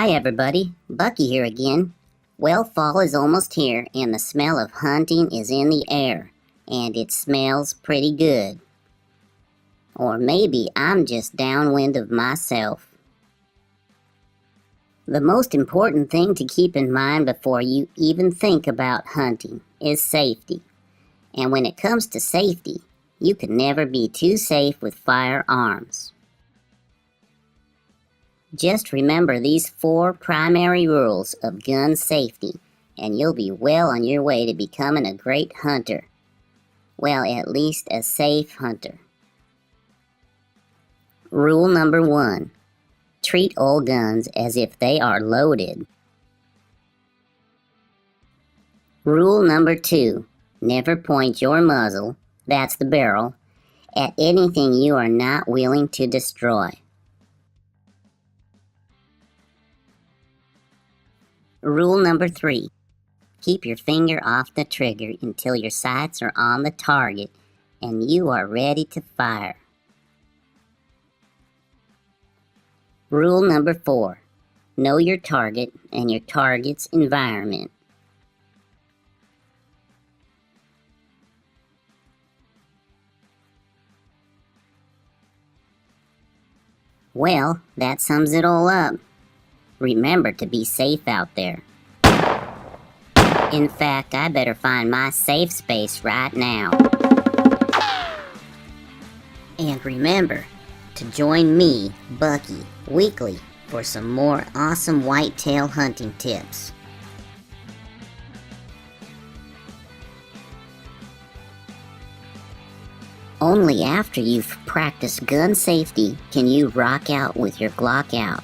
Hi everybody, Bucky here again. Well, fall is almost here and the smell of hunting is in the air, and it smells pretty good. Or maybe I'm just downwind of myself. The most important thing to keep in mind before you even think about hunting is safety. And when it comes to safety, you can never be too safe with firearms. Just remember these 4 primary rules of gun safety, and you'll be well on your way to becoming a great hunter. Well, at least a safe hunter. Rule number 1. Treat all guns as if they are loaded. Rule number 2. Never point your muzzle, that's the barrel, at anything you are not willing to destroy. Rule number 3. Keep your finger off the trigger until your sights are on the target and you are ready to fire. Rule number 4. Know your target and your target's environment. Well, that sums it all up. Remember to be safe out there. In fact, I better find my safe space right now. And remember to join me, Bucky, weekly for some more awesome whitetail hunting tips. Only after you've practiced gun safety can you rock out with your Glock out.